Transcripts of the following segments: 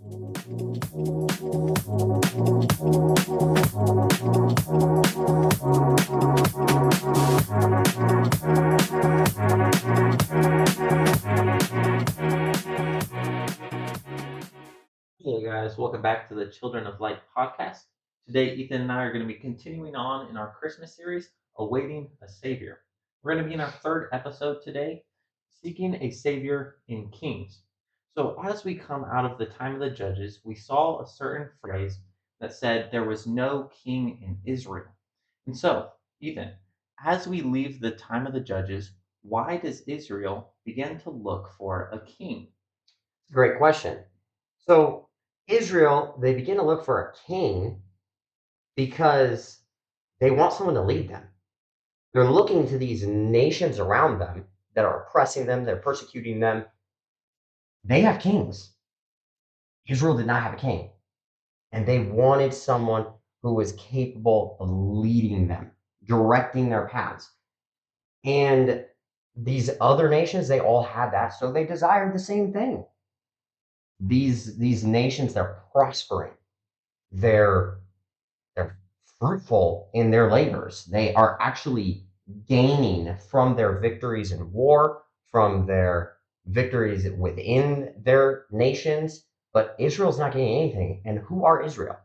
Hey guys, welcome back to the Children of Light podcast. Today, Ethan and I are going to be continuing on in our Christmas series, Awaiting a Savior. We're going to be in our third episode today, Seeking a Savior in Kings. So, as we come out of the time of the judges, we saw a certain phrase that said there was no king in Israel. And so, Ethan, as we leave the time of the judges, why does Israel begin to look for a king? Great question. So, Israel, they begin to look for a king because they want someone to lead them. They're looking to these nations around them that are oppressing them, they're persecuting them. They have kings. Israel did not have a king, and they wanted someone who was capable of leading them, directing their paths. And these other nations, they all had that, so they desired the same thing. These nations, they're prospering. They're they're fruitful in their labors. They are actually gaining from their victories in war, from their victories within their nations. But Israel's not getting anything. And who are Israel?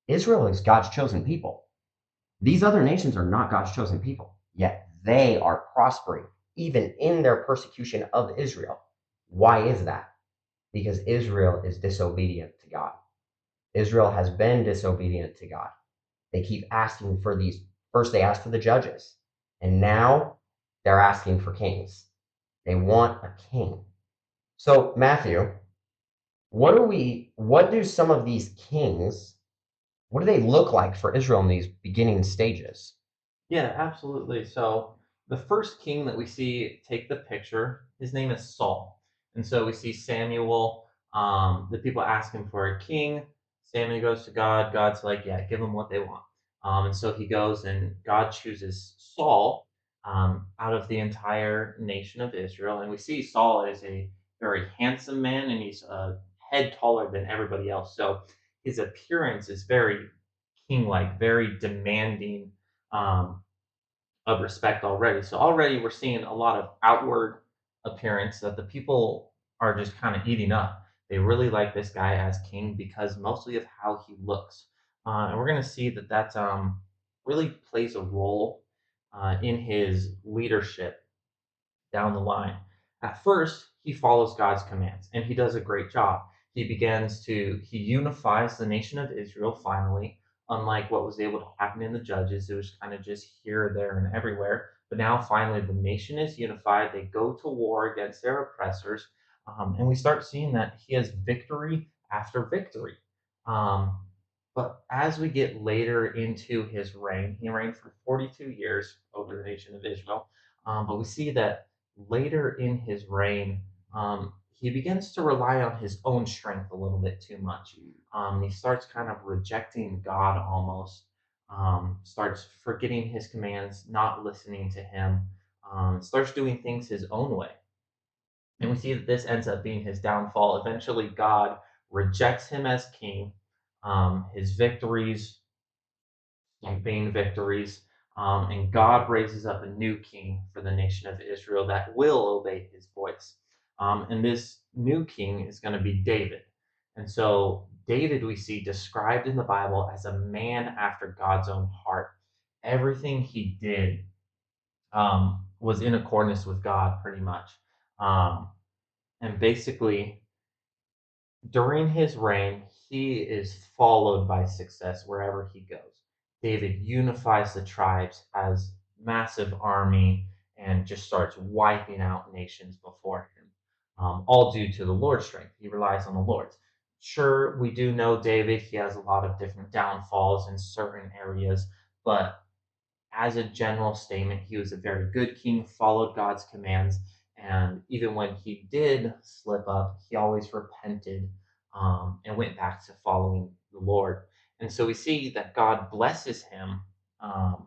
Israel is God's chosen people. These other nations are not God's chosen people, yet they are prospering even in their persecution of Israel. Why is that? Because Israel is disobedient to God. Israel has been disobedient to God. They keep asking for these. First, they asked for the judges, and now they're asking for kings. They want a king. So, Matthew, what do some of these kings, what do they look like for Israel in these beginning stages? Yeah, absolutely. So the first king that we see take the picture, his name is Saul. And so we see Samuel, the people ask him for a king. Samuel goes to God. God's like, yeah, give them what they want. And so he goes and God chooses Saul out of the entire nation of Israel. And we see Saul is a very handsome man and he's a head taller than everybody else. So his appearance is very king like, very demanding um, of respect already. So already we're seeing a lot of outward appearance that the people are just kind of eating up. They really like this guy as king because mostly of how he looks, and we're going to see that that really plays a role in his leadership down the line. At first, he follows God's commands and he does a great job. He unifies the nation of Israel finally, unlike what was able to happen in the judges. It was kind of just here, there, and everywhere. But now finally the nation is unified. They go to war against their oppressors. And we start seeing that he has victory after victory. Um, but as we get later into his reign, he reigned for 42 years over the nation of Israel. But we see that later in his reign, he begins to rely on his own strength a little bit too much. He starts kind of rejecting God almost, starts forgetting his commands, not listening to him, starts doing things his own way. And we see that this ends up being his downfall. Eventually, God rejects him as king. His victories vain victories. And God raises up a new king for the nation of Israel that will obey his voice. And this new king is going to be David. And so, David, we see described in the Bible as a man after God's own heart. Everything he did was in accordance with God, pretty much. Um, and basically, during his reign, he is followed by success wherever he goes. David unifies the tribes, has massive army, and just starts wiping out nations before him. All due to the Lord's strength. He relies on the Lord's. Sure, we do know David. He has a lot of different downfalls in certain areas, but as a general statement, he was a very good king, followed God's commands, and even when he did slip up, he always repented and went back to following the Lord. And so we see that God blesses him um,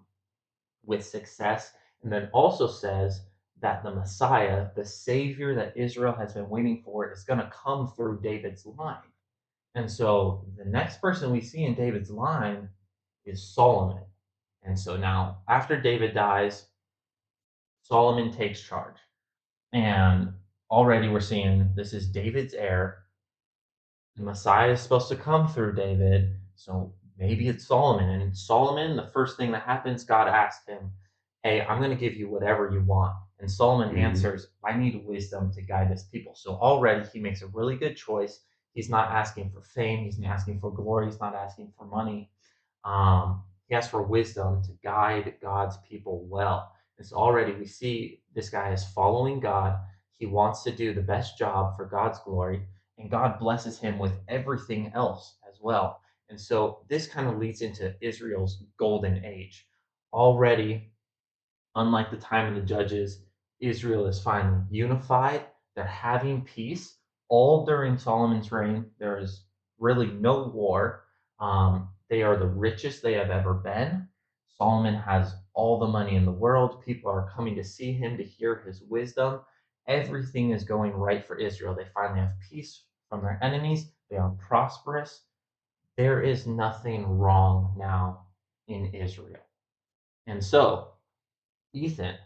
with success, and then also says that the Messiah, the Savior that Israel has been waiting for, is going to come through David's line. And so the next person we see in David's line is Solomon. And so now, after David dies, Solomon takes charge. And already we're seeing this is David's heir. The Messiah is supposed to come through David. So maybe it's Solomon. And Solomon, the first thing that happens, God asks him, "Hey, I'm going to give you whatever you want." And Solomon Mhm. answers, "I need wisdom to guide this people." So already he makes a really good choice. He's not asking for fame, he's not asking for glory, he's not asking for money. He asks for wisdom to guide God's people well. And so already we see this guy is following God. He wants to do the best job for God's glory, and God blesses him with everything else as well. And so this kind of leads into Israel's golden age. Already, unlike the time of the judges, Israel is finally unified. They're having peace. All during Solomon's reign, there is really no war. They are the richest they have ever been. Solomon has all the money in the world. People are coming to see him to hear his wisdom. Everything is going right for Israel. They finally have peace from their enemies. They are prosperous. There is nothing wrong now in Israel. And so, Ethan,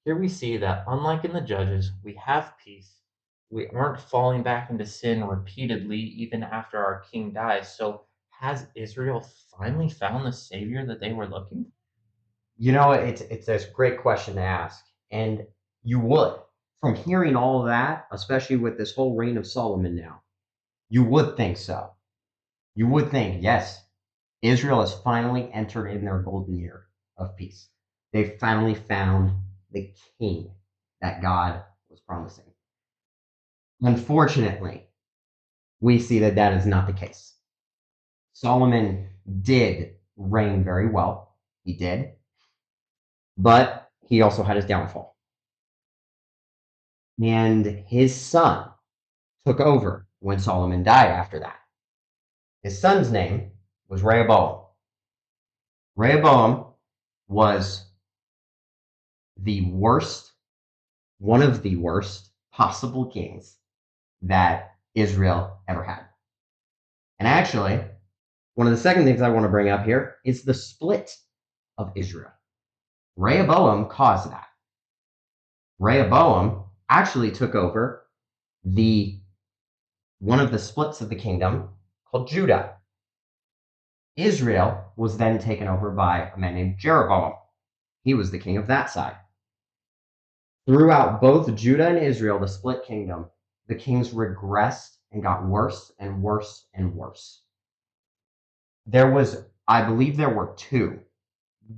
here we see that, unlike in the Judges, we have peace. We aren't falling back into sin repeatedly, even after our king dies. So, has Israel finally found the Savior that they were looking for? It's a great question to ask, and you would, from hearing all of that, especially with this whole reign of Solomon now, you would think so. You would think, yes, Israel has finally entered in their golden year of peace. They've finally found the king that God was promising. Unfortunately, we see that that is not the case. Solomon did reign very well. He did. But he also had his downfall. And his son took over when Solomon died after that. His son's name was Rehoboam. Rehoboam was the worst, one of the worst possible kings that Israel ever had. And actually, one of the second things I want to bring up here is the split of Israel. Rehoboam caused that. Rehoboam actually took over the one of the splits of the kingdom called Judah. Israel was then taken over by a man named Jeroboam. He was the king of that side. Throughout both Judah and Israel, the split kingdom, the kings regressed and got worse and worse and worse. I believe there were two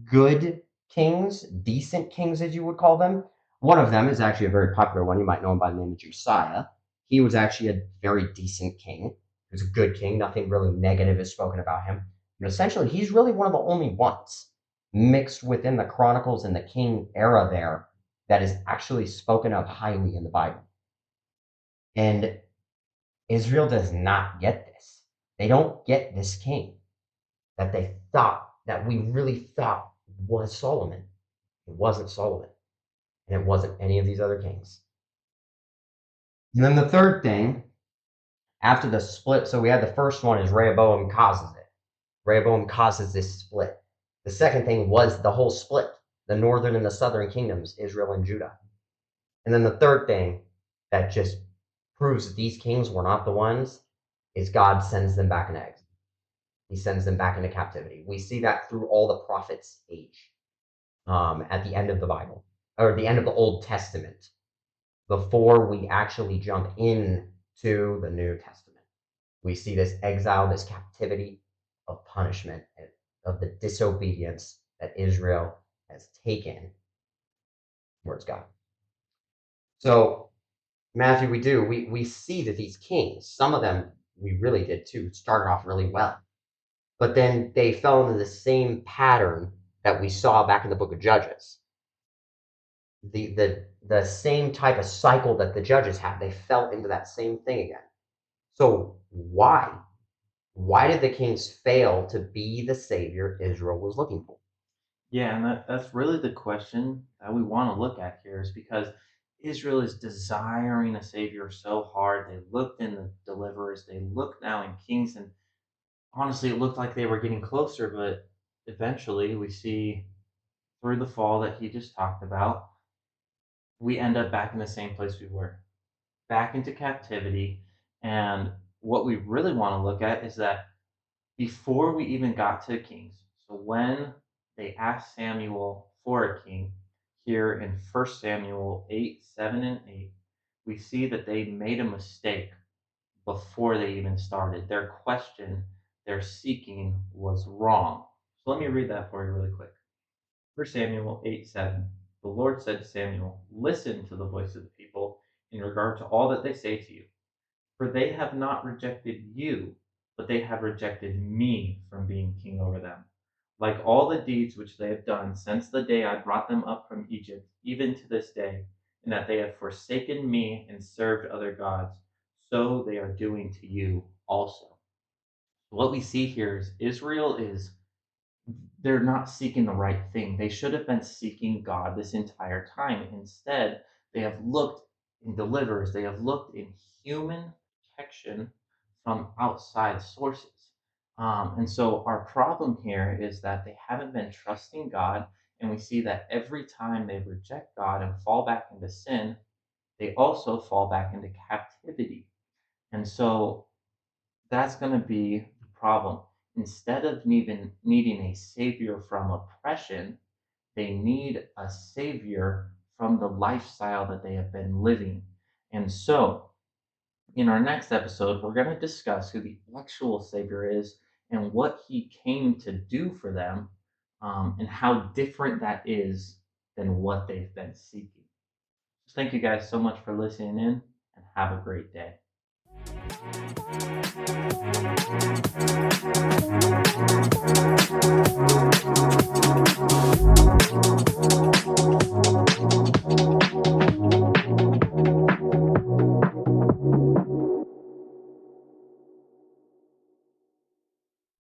good kings, decent kings, as you would call them. One of them is actually a very popular one. You might know him by the name of Josiah. He was actually a very decent king. He was a good king. Nothing really negative is spoken about him. And essentially, he's really one of the only ones mixed within the Chronicles and the king era there that is actually spoken of highly in the Bible. And Israel does not get this. They don't get this king that they thought, that we really thought was Solomon. It wasn't Solomon, and it wasn't any of these other kings. And then the third thing, after the split, so we had the first one is Rehoboam causes it. Rehoboam causes this split. The second thing was the whole split, the northern and the southern kingdoms, Israel and Judah. And then the third thing that just proves that these kings were not the ones is God sends them back in exile. He sends them back into captivity. We see that through all the prophets' age, at the end of the Bible, or the end of the Old Testament, before we actually jump into the New Testament. We see this exile, this captivity of punishment, of the disobedience that Israel has taken towards God. So, Matthew, we see that these kings, some of them we really did too, started off really well. But then they fell into the same pattern that we saw back in the book of Judges. The same type of cycle that the judges had, they fell into that same thing again. So why? Why did the kings fail to be the savior Israel was looking for? Yeah, and that's really the question that we want to look at here is because Israel is desiring a savior so hard. They looked in the deliverers, they look now in kings, and honestly, it looked like they were getting closer, but eventually we see through the fall that he just talked about, we end up back in the same place we were, back into captivity. And what we really want to look at is that before we even got to kings, so when they asked Samuel for a king, here in 1 Samuel 8, 7, and 8, we see that they made a mistake before they even started. Their question, their seeking was wrong. So let me read that for you really quick. 1 Samuel 8, 7. The Lord said to Samuel, listen to the voice of the people in regard to all that they say to you. For they have not rejected you, but they have rejected me from being king over them. Like all the deeds which they have done since the day I brought them up from Egypt, even to this day, in that they have forsaken me and served other gods, so they are doing to you also. What we see here is Israel is, they're not seeking the right thing. They should have been seeking God this entire time. Instead, they have looked in deliverers, they have looked in human protection from outside sources. And so our problem here is that they haven't been trusting God. And we see that every time they reject God and fall back into sin, they also fall back into captivity. And so that's going to be the problem. Instead of even needing a savior from oppression, they need a savior from the lifestyle that they have been living. And so, in our next episode, we're going to discuss who the actual savior is and what he came to do for them, and how different that is than what they've been seeking. So thank you guys so much for listening in, and have a great day.